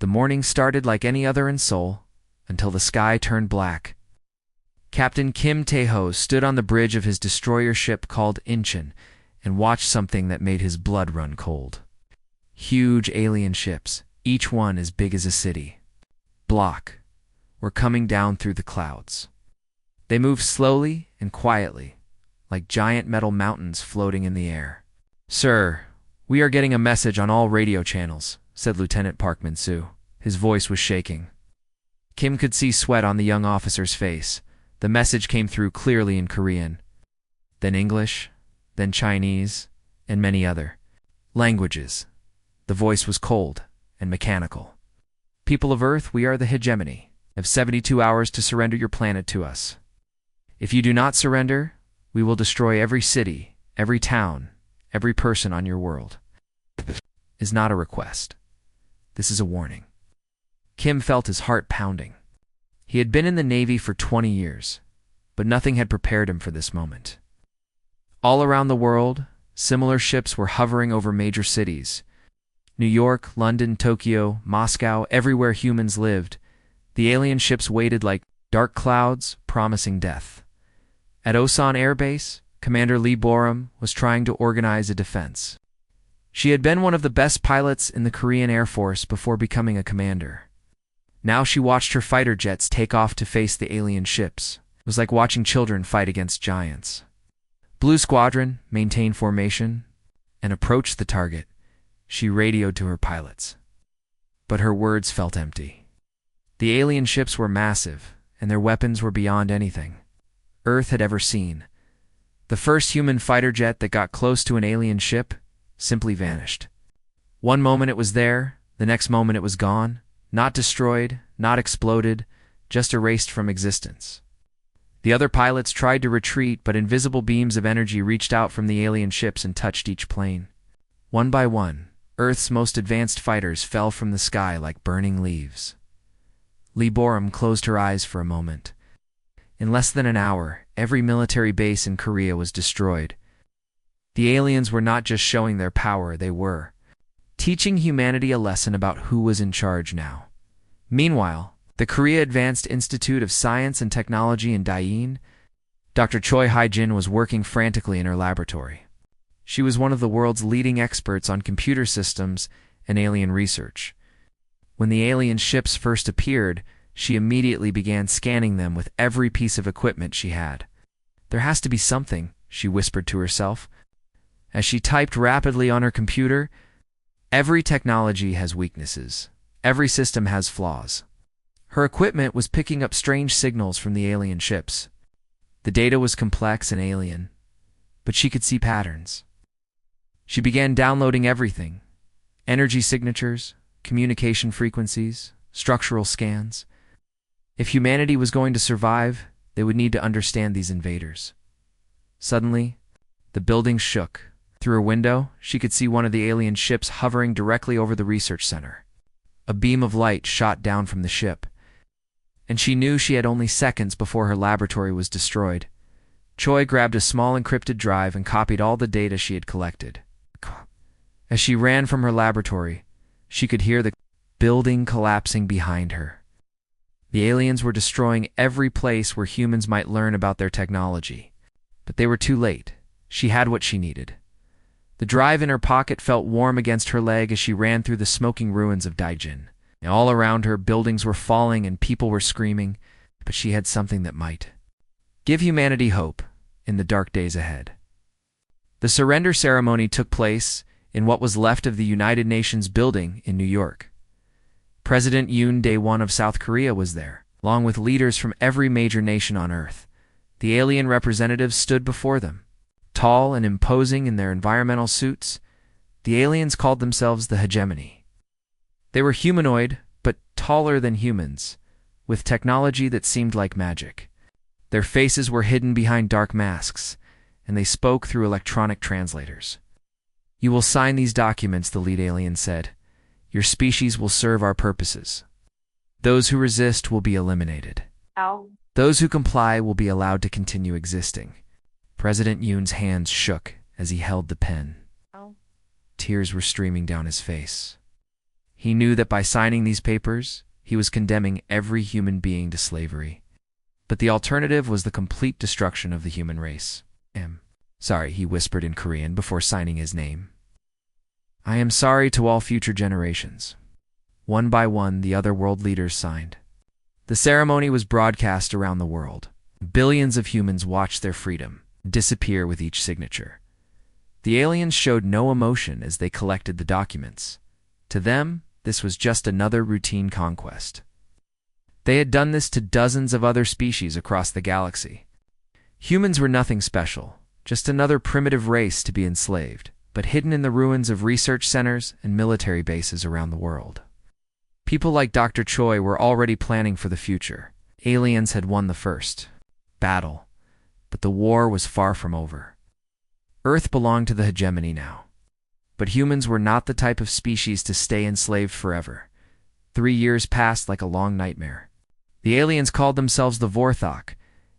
The morning started like any other in Seoul, until the sky turned black. Captain Kim Tae-ho stood on the bridge of his destroyer ship called Incheon and watched something that made his blood run cold. Huge alien ships, each one as big as a city, were coming down through the clouds. They moved slowly and quietly, like giant metal mountains floating in the air. "Sir, we are getting a message on all radio channels," said Lieutenant Park Min-soo. His voice was shaking. Kim could see sweat on the young officer's face. The message came through clearly in Korean, then English, then Chinese, and many other languages. The voice was cold and mechanical. "People of Earth, we are the hegemony. Have 72 hours to surrender your planet to us. If you do not surrender, we will destroy every city, every town, every person on your world." This is not a request. This is a warning. Kim felt his heart pounding. He had been in the Navy for 20 years, but nothing had prepared him for this moment. All around the world, similar ships were hovering over major cities. New York, London, Tokyo, Moscow, everywhere humans lived, the alien ships waited like dark clouds promising death. At Osan Air Base, Commander Lee Borum was trying to organize a defense. She had been one of the best pilots in the Korean Air Force before becoming a commander. Now she watched her fighter jets take off to face the alien ships. It was like watching children fight against giants. "Blue Squadron, maintain formation," and approached the target. She radioed to her pilots. But her words felt empty. The alien ships were massive, and their weapons were beyond anything Earth had ever seen. The first human fighter jet that got close to an alien ship simply vanished. One moment it was there, the next moment it was gone, not destroyed, not exploded, just erased from existence. The other pilots tried to retreat, but invisible beams of energy reached out from the alien ships and touched each plane. One by one, Earth's most advanced fighters fell from the sky like burning leaves. Lee Borum closed her eyes for a moment. In less than an hour, every military base in Korea was destroyed. The aliens were not just showing their power, they were teaching humanity a lesson about who was in charge now. Meanwhile, the Korea Advanced Institute of Science and Technology in Daein, Dr. Choi Hae-jin was working frantically in her laboratory. She was one of the world's leading experts on computer systems and alien research. When the alien ships first appeared, she immediately began scanning them with every piece of equipment she had. "There has to be something," she whispered to herself. As she typed rapidly on her computer, "Every technology has weaknesses. Every system has flaws." Her equipment was picking up strange signals from the alien ships. The data was complex and alien, but she could see patterns. She began downloading everything: energy signatures, communication frequencies, structural scans. If humanity was going to survive, they would need to understand these invaders. Suddenly, the building shook. Through her window, she could see one of the alien ships hovering directly over the research center. A beam of light shot down from the ship, and she knew she had only seconds before her laboratory was destroyed. Choi grabbed a small encrypted drive and copied all the data she had collected. As she ran from her laboratory, she could hear the building collapsing behind her. The aliens were destroying every place where humans might learn about their technology. But they were too late. She had what she needed. The drive in her pocket felt warm against her leg as she ran through the smoking ruins of Daejeon. All around her, buildings were falling and people were screaming, but she had something that might give humanity hope in the dark days ahead. The surrender ceremony took place in what was left of the United Nations building in New York. President Yoon Dae-won of South Korea was there, along with leaders from every major nation on Earth. The alien representatives stood before them. Tall and imposing in their environmental suits, the aliens called themselves the hegemony. They were humanoid, but taller than humans, with technology that seemed like magic. Their faces were hidden behind dark masks, and they spoke through electronic translators. "You will sign these documents," the lead alien said. "Your species will serve our purposes. Those who resist will be eliminated. Ow. Those who comply will be allowed to continue existing." President Yoon's hands shook as he held the pen. Ow. Tears were streaming down his face. He knew that by signing these papers, he was condemning every human being to slavery. But the alternative was the complete destruction of the human race. Sorry, he whispered in Korean before signing his name. I am sorry to all future generations. One by one, the other world leaders signed. The ceremony was broadcast around the world. Billions of humans watched their freedom disappear with each signature. The aliens showed no emotion as they collected the documents. To them, this was just another routine conquest. They had done this to dozens of other species across the galaxy. Humans were nothing special, just another primitive race to be enslaved, but hidden in the ruins of research centers and military bases around the world. People like Dr. Choi were already planning for the future. Aliens had won the first battle, but the war was far from over. Earth belonged to the hegemony now. But humans were not the type of species to stay enslaved forever. 3 years passed like a long nightmare. The aliens called themselves the Vorthok,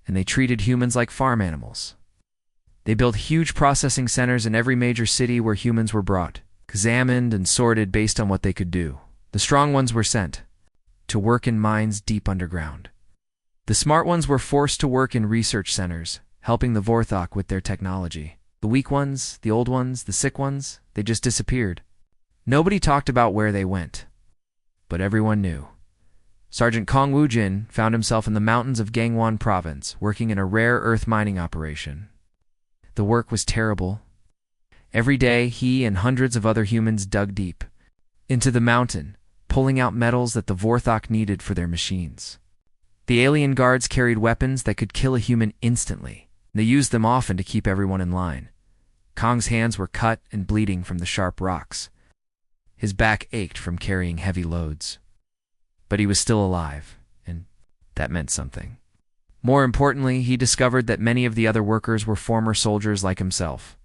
and they treated humans like farm animals. They built huge processing centers in every major city where humans were brought, examined and sorted based on what they could do. The strong ones were sent to work in mines deep underground. The smart ones were forced to work in research centers, helping the Vorthok with their technology. The weak ones, the old ones, the sick ones, they just disappeared. Nobody talked about where they went, but everyone knew. Sergeant Kong Woo-jin found himself in the mountains of Gangwon Province, working in a rare earth mining operation. The work was terrible. Every day, he and hundreds of other humans dug deep into the mountain, pulling out metals that the Vorthok needed for their machines. The alien guards carried weapons that could kill a human instantly. They used them often to keep everyone in line. Kong's hands were cut and bleeding from the sharp rocks. His back ached from carrying heavy loads. But he was still alive, and that meant something. More importantly, he discovered that many of the other workers were former soldiers like himself.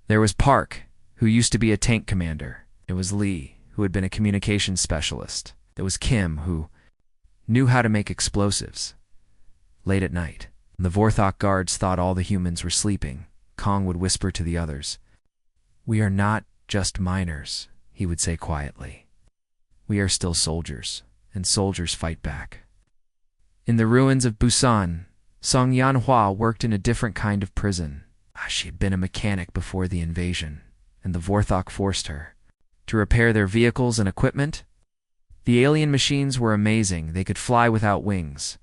There was Park, who used to be a tank commander. There was Lee, who had been a communications specialist. There was Kim, who knew how to make explosives. Late at night, when the Vorthok guards thought all the humans were sleeping, Kong would whisper to the others, "We are not just miners," he would say quietly. "We are still soldiers, and soldiers fight back." In the ruins of Busan, Song Yanhua worked in a different kind of prison. She had been a mechanic before the invasion, and the Vorthok forced her to repair their vehicles and equipment. The alien machines were amazing. They could fly without wings.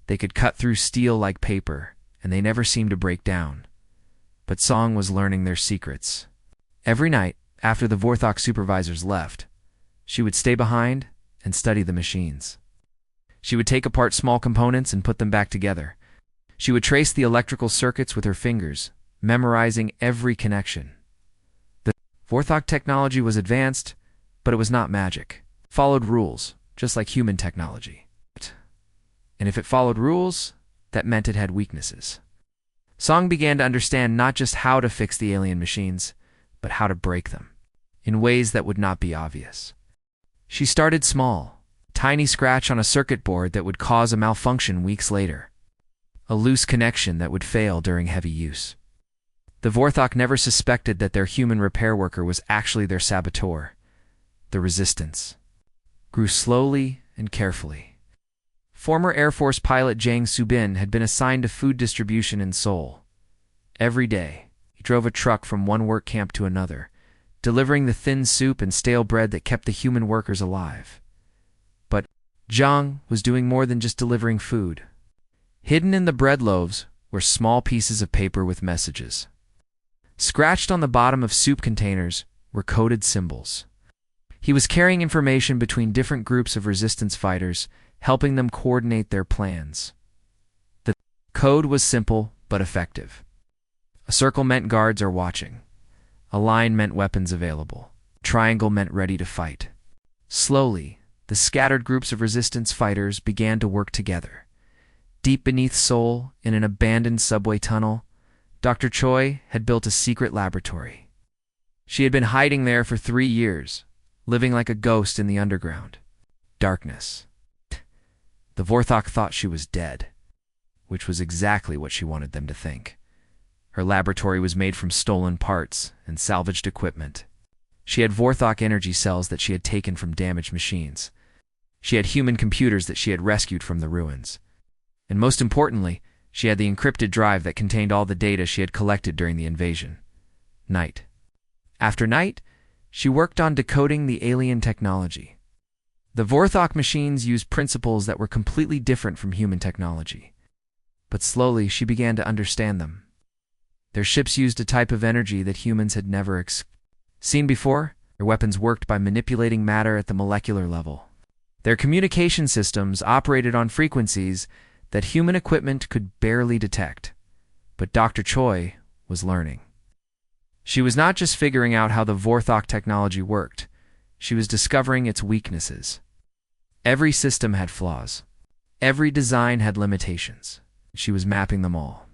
They could cut through steel like paper, and they never seemed to break down. But Song was learning their secrets. Every night, after the Vorthok supervisors left, she would stay behind and study the machines. She would take apart small components and put them back together. She would trace the electrical circuits with her fingers, memorizing every connection. The Vorthok technology was advanced, but it was not magic. It followed rules, just like human technology. And if it followed rules, that meant it had weaknesses. Song began to understand not just how to fix the alien machines, but how to break them, in ways that would not be obvious. She started small. Tiny scratch on a circuit board that would cause a malfunction weeks later. A loose connection that would fail during heavy use. The Vorthok never suspected that their human repair worker was actually their saboteur. The resistance grew slowly and carefully. Former Air Force pilot Jang Soo-bin had been assigned to food distribution in Seoul. Every day, he drove a truck from one work camp to another, delivering the thin soup and stale bread that kept the human workers alive. Zhang was doing more than just delivering food. Hidden in the bread loaves were small pieces of paper with messages. Scratched on the bottom of soup containers were coded symbols. He was carrying information between different groups of resistance fighters, helping them coordinate their plans. The code was simple but effective. A circle meant guards are watching. A line meant weapons available. Triangle meant ready to fight. Slowly, the scattered groups of resistance fighters began to work together. Deep beneath Seoul, in an abandoned subway tunnel, Dr. Choi had built a secret laboratory. She had been hiding there for 3 years, living like a ghost in the underground. Darkness. The Vorthok thought she was dead, which was exactly what she wanted them to think. Her laboratory was made from stolen parts and salvaged equipment. She had Vorthok energy cells that she had taken from damaged machines. She had human computers that she had rescued from the ruins. And most importantly, she had the encrypted drive that contained all the data she had collected during the invasion. Night after night, she worked on decoding the alien technology. The Vorthok machines used principles that were completely different from human technology. But slowly, she began to understand them. Their ships used a type of energy that humans had never seen before. Their weapons worked by manipulating matter at the molecular level. Their communication systems operated on frequencies that human equipment could barely detect. But Dr. Choi was learning. She was not just figuring out how the Vorthok technology worked, she was discovering its weaknesses. Every system had flaws. Every design had limitations. She was mapping them all.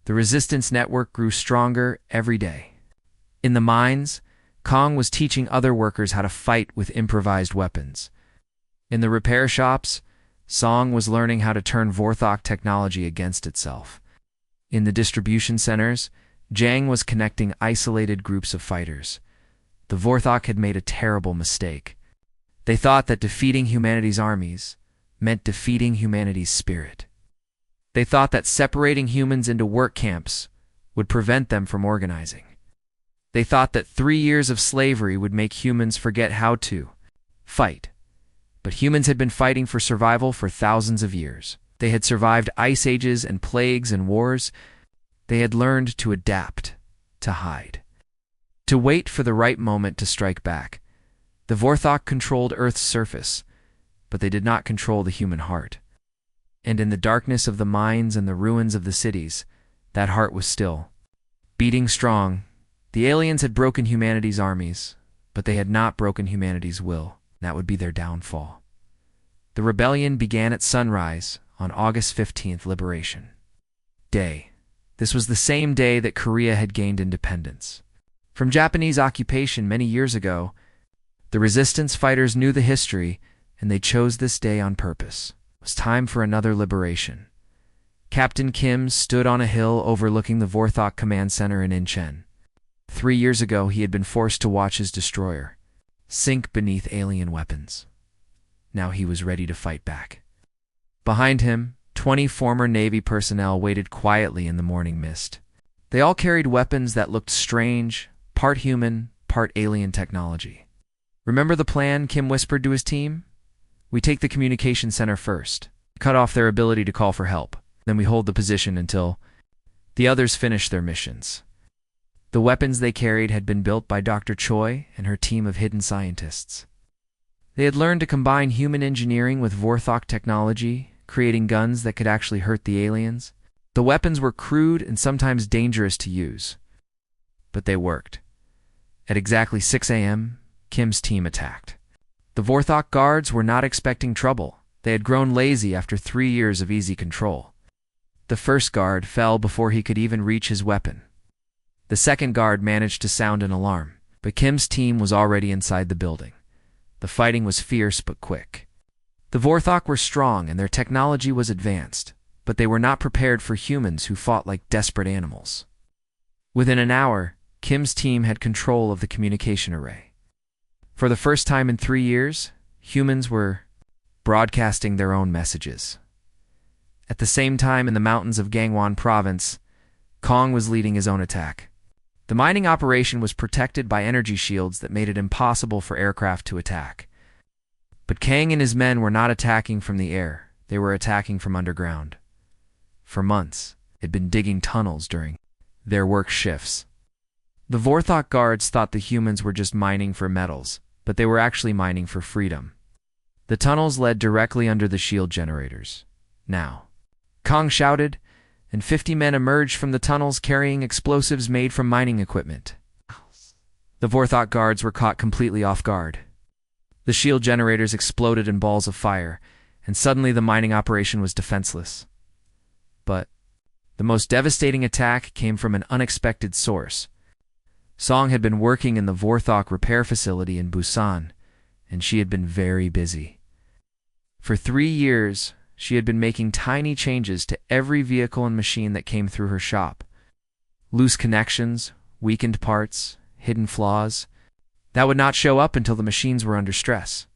The resistance network grew stronger every day. In the mines, Kong was teaching other workers how to fight with improvised weapons. In the repair shops, Song was learning how to turn Vorthok technology against itself. In the distribution centers, Jang was connecting isolated groups of fighters. The Vorthok had made a terrible mistake. They thought that defeating humanity's armies meant defeating humanity's spirit. They thought that separating humans into work camps would prevent them from organizing. They thought that 3 years of slavery would make humans forget how to fight. But humans had been fighting for survival for thousands of years. They had survived ice ages and plagues and wars. They had learned to adapt, to hide, to wait for the right moment to strike back. The Vorthok controlled Earth's surface, but they did not control the human heart. And in the darkness of the mines and the ruins of the cities, that heart was still beating strong. The aliens had broken humanity's armies, but they had not broken humanity's will. That would be their downfall. The rebellion began at sunrise on August 15th, Liberation Day. This was the same day that Korea had gained independence from Japanese occupation many years ago. The resistance fighters knew the history, and they chose this day on purpose. It was time for another liberation. Captain Kim stood on a hill overlooking the Vorthok Command Center in Incheon. 3 years ago, he had been forced to watch his destroyer sink beneath alien weapons. Now he was ready to fight back. Behind him, 20 former Navy personnel waited quietly in the morning mist. They all carried weapons that looked strange, part human, part alien technology. "Remember the plan?" Kim whispered to his team. "We take the communication center first, cut off their ability to call for help. Then we hold the position until the others finish their missions." The weapons they carried had been built by Dr. Choi and her team of hidden scientists. They had learned to combine human engineering with Vorthok technology, creating guns that could actually hurt the aliens. The weapons were crude and sometimes dangerous to use, but they worked. At exactly 6 a.m., Kim's team attacked. The Vorthok guards were not expecting trouble. They had grown lazy after 3 years of easy control. The first guard fell before he could even reach his weapon. The second guard managed to sound an alarm, but Kim's team was already inside the building. The fighting was fierce but quick. The Vorthok were strong and their technology was advanced, but they were not prepared for humans who fought like desperate animals. Within an hour, Kim's team had control of the communication array. For the first time in 3 years, humans were broadcasting their own messages. At the same time, in the mountains of Gangwon Province, Kong was leading his own attack. The mining operation was protected by energy shields that made it impossible for aircraft to attack. But Kang and his men were not attacking from the air. They were attacking from underground. For months, they'd been digging tunnels during their work shifts. The Vorthok guards thought the humans were just mining for metals, but they were actually mining for freedom. The tunnels led directly under the shield generators. Now, Kong shouted, and 50 men emerged from the tunnels carrying explosives made from mining equipment. The Vorthok guards were caught completely off guard. The shield generators exploded in balls of fire, and suddenly the mining operation was defenseless. But the most devastating attack came from an unexpected source. Song had been working in the Vorthok repair facility in Busan, and she had been very busy. For 3 years, she had been making tiny changes to every vehicle and machine that came through her shop. Loose connections, weakened parts, hidden flaws. That would not show up until the machines were under stress.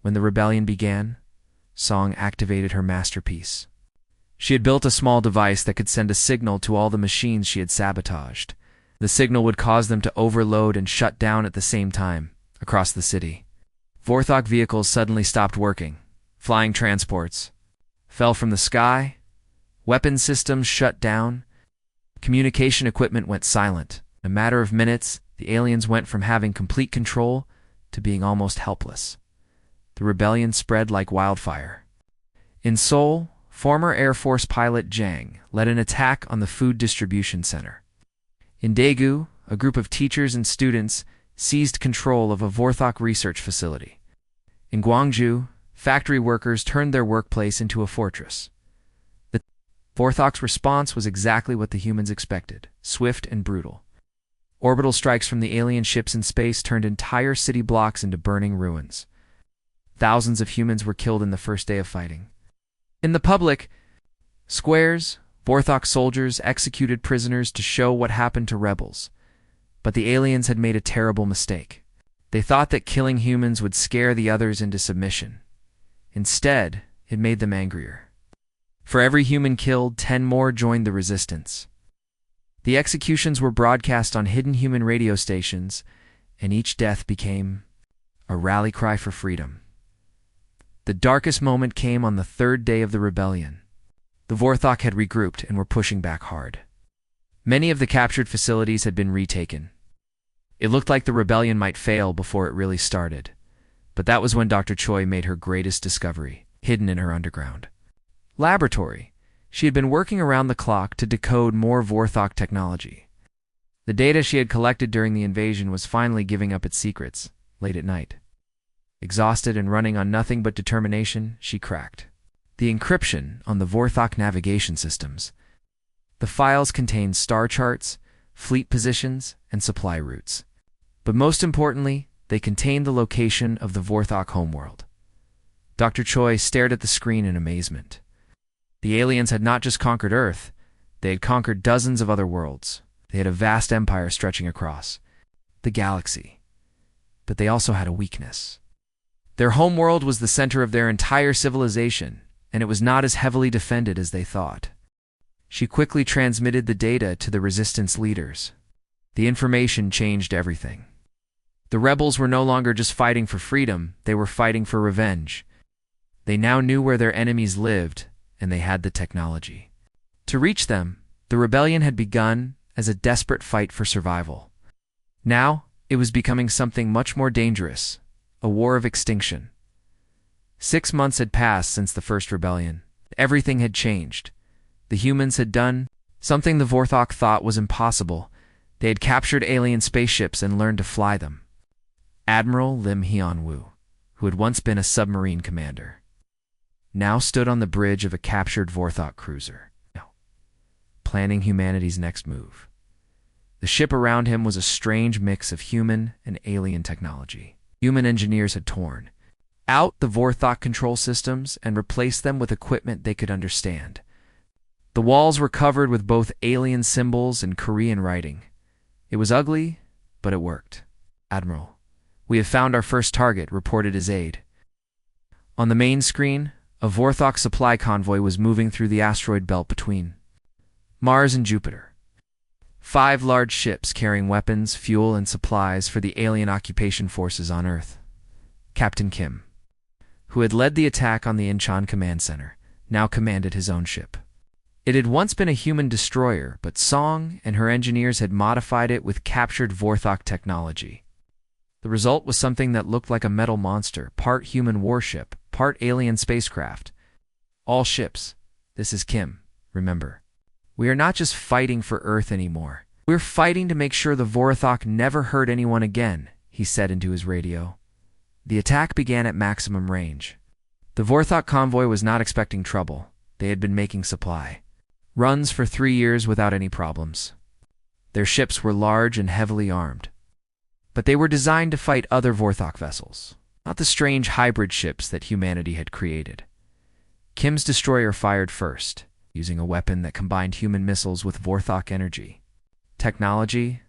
When the rebellion began, Song activated her masterpiece. She had built a small device that could send a signal to all the machines she had sabotaged. The signal would cause them to overload and shut down at the same time, across the city. Vorthok vehicles suddenly stopped working. Flying transports fell from the sky. Weapon systems shut down. Communication equipment went silent. In a matter of minutes, the aliens went from having complete control to being almost helpless. The rebellion spread like wildfire. In Seoul, former Air Force pilot Jang led an attack on the food distribution center. In Daegu, a group of teachers and students seized control of a Vorthok research facility. In Gwangju, factory workers turned their workplace into a fortress. The Vorthok's response was exactly what the humans expected, swift and brutal. Orbital strikes from the alien ships in space turned entire city blocks into burning ruins. Thousands of humans were killed in the first day of fighting. In the public squares, Vorthok soldiers executed prisoners to show what happened to rebels. But the aliens had made a terrible mistake. They thought that killing humans would scare the others into submission. Instead, it made them angrier. For every human killed, 10 more joined the resistance. The executions were broadcast on hidden human radio stations, and each death became a rally cry for freedom. The darkest moment came on the third day of the rebellion. The Vorthok had regrouped and were pushing back hard. Many of the captured facilities had been retaken. It looked like the rebellion might fail before it really started. But that was when Dr. Choi made her greatest discovery, hidden in her underground laboratory. She had been working around the clock to decode more Vorthok technology. The data she had collected during the invasion was finally giving up its secrets, late at night. Exhausted and running on nothing but determination, she cracked the encryption on the Vorthok navigation systems. The files contained star charts, fleet positions, and supply routes. But most importantly, they contained the location of the Vorthok homeworld. Dr. Choi stared at the screen in amazement. The aliens had not just conquered Earth, they had conquered dozens of other worlds. They had a vast empire stretching across the galaxy. But they also had a weakness. Their homeworld was the center of their entire civilization, and it was not as heavily defended as they thought. She quickly transmitted the data to the resistance leaders. The information changed everything. The rebels were no longer just fighting for freedom, they were fighting for revenge. They now knew where their enemies lived, and they had the technology. To reach them, the rebellion had begun as a desperate fight for survival. Now, it was becoming something much more dangerous, a war of extinction. 6 months had passed since the first rebellion. Everything had changed. The humans had done something the Vorthok thought was impossible. They had captured alien spaceships and learned to fly them. Admiral Lim Hyun-woo, who had once been a submarine commander, now stood on the bridge of a captured Vorthok cruiser, planning humanity's next move. The ship around him was a strange mix of human and alien technology. Human engineers had torn out the Vorthok control systems and replaced them with equipment they could understand. The walls were covered with both alien symbols and Korean writing. It was ugly, but it worked. "Admiral, we have found our first target," reported his aide. On the main screen, a Vorthok supply convoy was moving through the asteroid belt between Mars and Jupiter. 5 large ships carrying weapons, fuel, and supplies for the alien occupation forces on Earth. Captain Kim, who had led the attack on the Incheon Command Center, now commanded his own ship. It had once been a human destroyer, but Song and her engineers had modified it with captured Vorthok technology. The result was something that looked like a metal monster, part human warship, part alien spacecraft. "All ships, this is Kim, remember. We are not just fighting for Earth anymore. We're fighting to make sure the Vorthok never hurt anyone again," he said into his radio. The attack began at maximum range. The Vorthok convoy was not expecting trouble. They had been making supply runs for 3 years without any problems. Their ships were large and heavily armed. But they were designed to fight other Vorthok vessels, not the strange hybrid ships that humanity had created. Kim's destroyer fired first, using a weapon that combined human missiles with Vorthok energy. Technology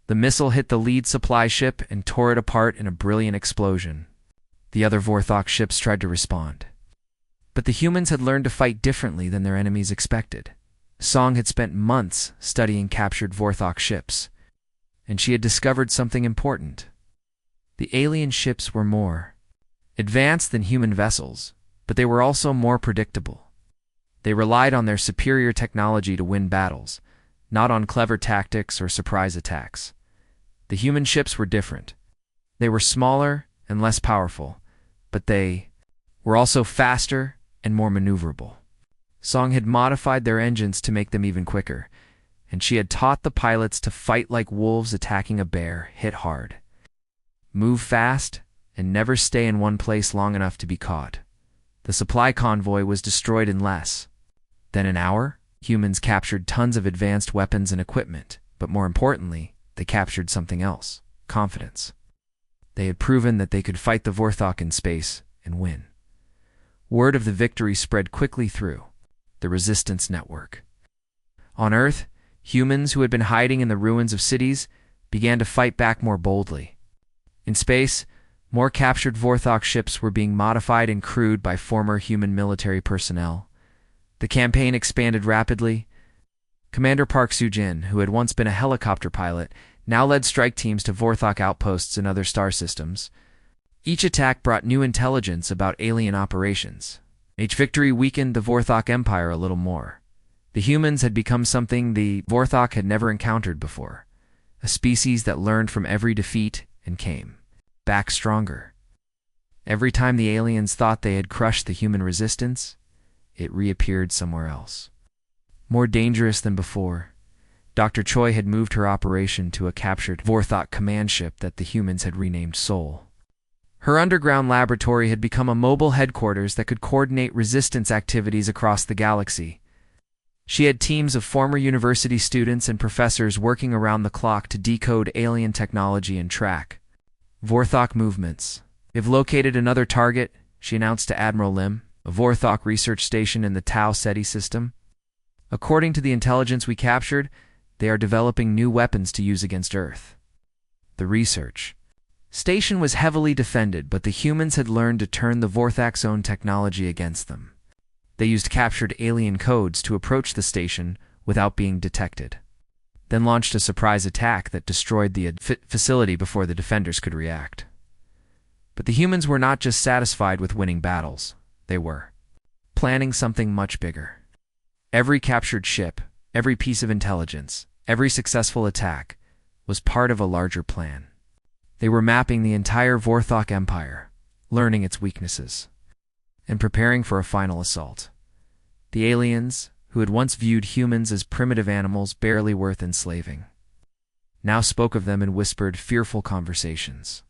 The missile hit the lead supply ship and tore it apart in a brilliant explosion. The other Vorthok ships tried to respond. But the humans had learned to fight differently than their enemies expected. Song had spent months studying captured Vorthok ships, and she had discovered something important. The alien ships were more advanced than human vessels, but they were also more predictable. They relied on their superior technology to win battles, not on clever tactics or surprise attacks. The human ships were different. They were smaller and less powerful, but they were also faster and more maneuverable. Song had modified their engines to make them even quicker, and she had taught the pilots to fight like wolves attacking a bear hit hard. Move fast and never stay in one place long enough to be caught. The supply convoy was destroyed in less than an hour. Humans captured tons of advanced weapons and equipment, but more importantly, they captured something else: confidence. They had proven that they could fight the Vorthok in space and win. Word of the victory spread quickly through the resistance network. On Earth, humans who had been hiding in the ruins of cities began to fight back more boldly. In space, more captured Vorthok ships were being modified and crewed by former human military personnel. The campaign expanded rapidly. Commander Park Soo-jin, who had once been a helicopter pilot, now led strike teams to Vorthok outposts in other star systems. Each attack brought new intelligence about alien operations. Each victory weakened the Vorthok Empire a little more. The humans had become something the Vorthok had never encountered before, a species that learned from every defeat and came back stronger. Every time the aliens thought they had crushed the human resistance, it reappeared somewhere else. More dangerous than before, Dr. Choi had moved her operation to a captured Vorthok command ship that the humans had renamed Seoul. Her underground laboratory had become a mobile headquarters that could coordinate resistance activities across the galaxy. She had teams of former university students and professors working around the clock to decode alien technology and track Vorthok movements. "They've located another target," she announced to Admiral Lim, "a Vorthok research station in the Tau Ceti system. According to the intelligence we captured, they are developing new weapons to use against Earth." The research station was heavily defended, but the humans had learned to turn the Vorthok's own technology against them. They used captured alien codes to approach the station without being detected, then launched a surprise attack that destroyed the facility before the defenders could react. But the humans were not just satisfied with winning battles. They were planning something much bigger. Every captured ship, every piece of intelligence, every successful attack was part of a larger plan. They were mapping the entire Vorthok Empire, learning its weaknesses, and preparing for a final assault. The aliens, who had once viewed humans as primitive animals barely worth enslaving, now spoke of them in whispered, fearful conversations.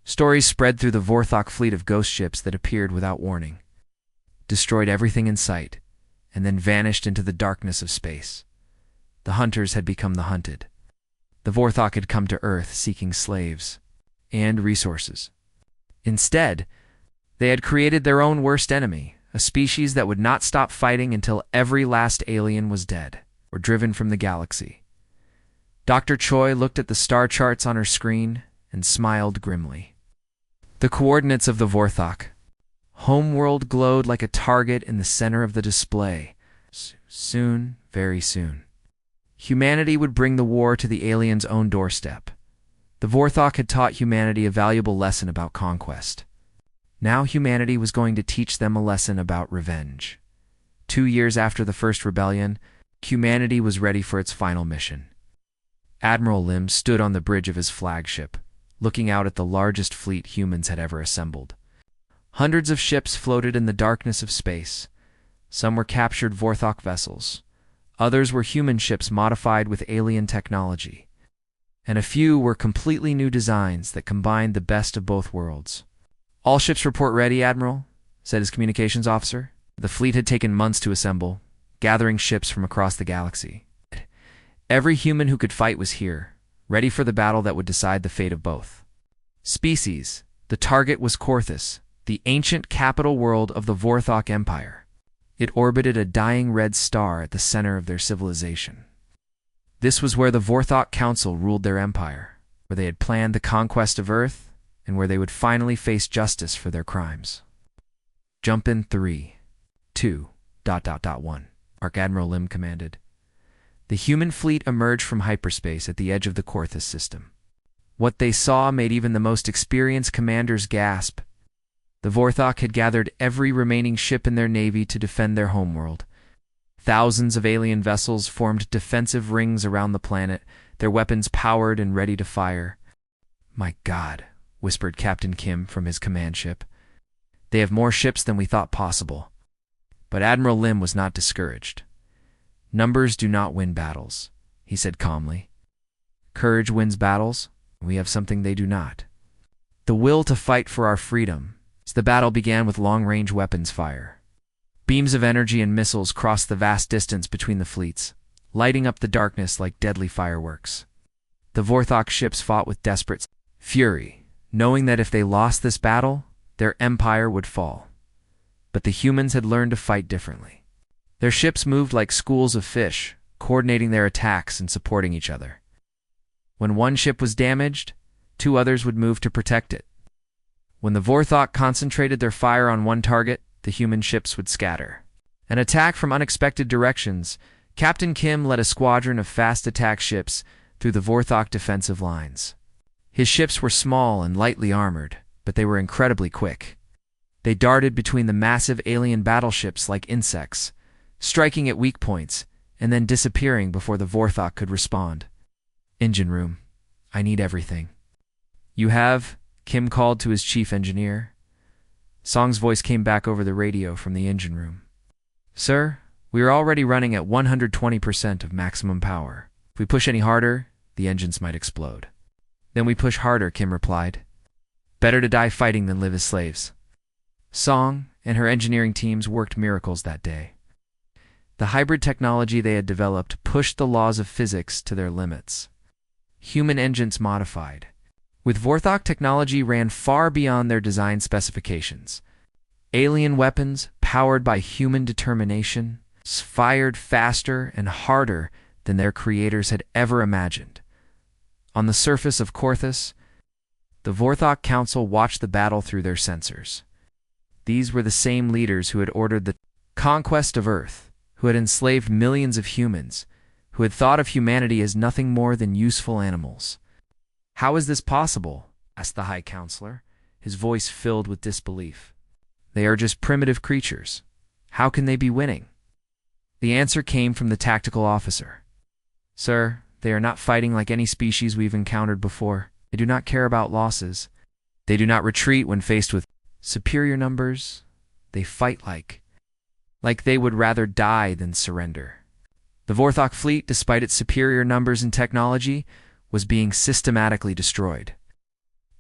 Stories spread through the Vorthok fleet of ghost ships that appeared without warning, destroyed everything in sight, and then vanished into the darkness of space. The hunters had become the hunted. The Vorthok had come to Earth seeking slaves and resources. Instead, they had created their own worst enemy, a species that would not stop fighting until every last alien was dead or driven from the galaxy. Dr. Choi looked at the star charts on her screen and smiled grimly. The coordinates of the Vorthok homeworld glowed like a target in the center of the display. Soon, very soon, humanity would bring the war to the aliens' own doorstep. The Vorthok had taught humanity a valuable lesson about conquest. Now humanity was going to teach them a lesson about revenge. 2 years after the first rebellion, humanity was ready for its final mission. Admiral Lim stood on the bridge of his flagship, looking out at the largest fleet humans had ever assembled. Hundreds of ships floated in the darkness of space. Some were captured Vorthok vessels. Others were human ships modified with alien technology. And a few were completely new designs that combined the best of both worlds. "All ships report ready, Admiral," said his communications officer. The fleet had taken months to assemble, gathering ships from across the galaxy. Every human who could fight was here, ready for the battle that would decide the fate of both species. The target was Korthus, the ancient capital world of the Vorthok Empire. It orbited a dying red star at the center of their civilization. This was where the Vorthok Council ruled their empire, where they had planned the conquest of Earth, and where they would finally face justice for their crimes. Jump in 3, 2, ... 1. Arc Admiral Lim commanded. The human fleet emerged from hyperspace at the edge of the Korthus system. What they saw made even the most experienced commanders gasp. The Vorthok had gathered every remaining ship in their navy to defend their homeworld. Thousands of alien vessels formed defensive rings around the planet, their weapons powered and ready to fire. "My God," whispered Captain Kim from his command ship. "They have more ships than we thought possible." But Admiral Lim was not discouraged. "Numbers do not win battles," he said calmly. "Courage wins battles. We have something they do not. The will to fight for our freedom." The battle began with long-range weapons fire. Beams of energy and missiles crossed the vast distance between the fleets, lighting up the darkness like deadly fireworks. The Vorthok ships fought with desperate fury, knowing that if they lost this battle, their empire would fall. But the humans had learned to fight differently. Their ships moved like schools of fish, coordinating their attacks and supporting each other. When one ship was damaged, 2 others would move to protect it. When the Vorthok concentrated their fire on one target, the human ships would scatter. An attack from unexpected directions, Captain Kim led a squadron of fast attack ships through the Vorthok defensive lines. His ships were small and lightly armored, but they were incredibly quick. They darted between the massive alien battleships like insects, striking at weak points and then disappearing before the Vorthok could respond. "Engine room. I need everything." "You have?" Kim called to his chief engineer. Song's voice came back over the radio from the engine room. "Sir, we are already running at 120% of maximum power. If we push any harder, the engines might explode." "Then we push harder," Kim replied. "Better to die fighting than live as slaves." Song and her engineering teams worked miracles that day. The hybrid technology they had developed pushed the laws of physics to their limits. Human engines modified. With Vorthok technology ran far beyond their design specifications. Alien weapons, powered by human determination, fired faster and harder than their creators had ever imagined. On the surface of Korthus, the Vorthok Council watched the battle through their sensors. These were the same leaders who had ordered the conquest of Earth, who had enslaved millions of humans, who had thought of humanity as nothing more than useful animals. "How is this possible?" asked the High Counselor, his voice filled with disbelief. "They are just primitive creatures. How can they be winning?" The answer came from the tactical officer. "Sir, they are not fighting like any species we've encountered before. They do not care about losses. They do not retreat when faced with superior numbers. They fight like they would rather die than surrender." The Vorthok fleet, despite its superior numbers and technology, was being systematically destroyed.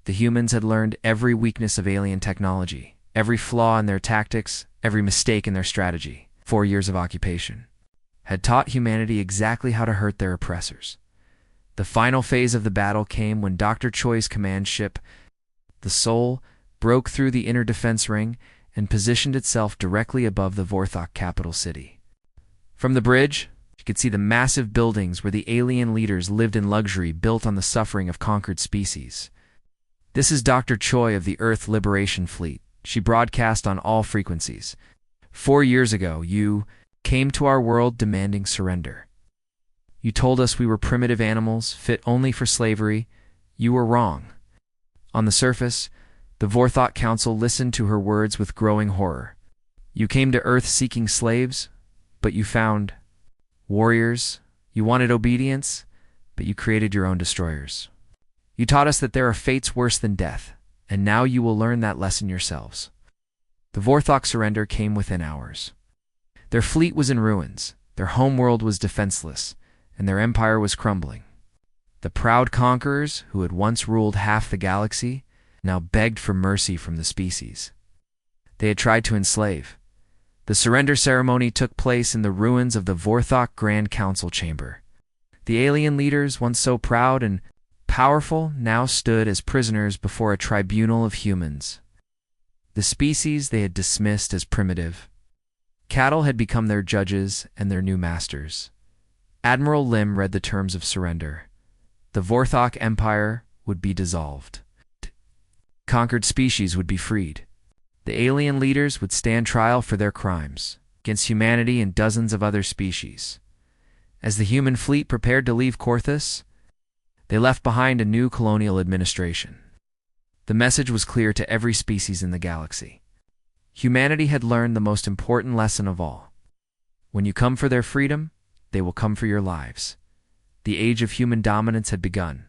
The humans had learned every weakness of alien technology, every flaw in their tactics, every mistake in their strategy. 4 years of occupation had taught humanity exactly how to hurt their oppressors. The final phase of the battle came when Dr. Choi's command ship, the Soul, broke through the inner defense ring and positioned itself directly above the Vorthok capital city. From the bridge, you could see the massive buildings where the alien leaders lived in luxury built on the suffering of conquered species. "This is Dr. Choi of the Earth Liberation Fleet," she broadcast on all frequencies. 4 years ago, you came to our world demanding surrender. You told us we were primitive animals, fit only for slavery. You were wrong." On the surface, the Vorthok Council listened to her words with growing horror. "You came to Earth seeking slaves, but you found warriors. You wanted obedience, but you created your own destroyers. You taught us that there are fates worse than death, and now you will learn that lesson yourselves." The Vorthok surrender came within hours. Their fleet was in ruins, their homeworld was defenseless, and their empire was crumbling. The proud conquerors, who had once ruled half the galaxy, now begged for mercy from the species. They had tried to enslave. The surrender ceremony took place in the ruins of the Vorthok Grand Council chamber. The alien leaders, once so proud and powerful, now stood as prisoners before a tribunal of humans. The species they had dismissed as primitive. Cattle had become their judges and their new masters. Admiral Lim read the terms of surrender. The Vorthok Empire would be dissolved. Conquered species would be freed. The alien leaders would stand trial for their crimes against humanity and dozens of other species. As the human fleet prepared to leave Korthus, they left behind a new colonial administration. The message was clear to every species in the galaxy. Humanity had learned the most important lesson of all. When you come for their freedom, they will come for your lives. The age of human dominance had begun.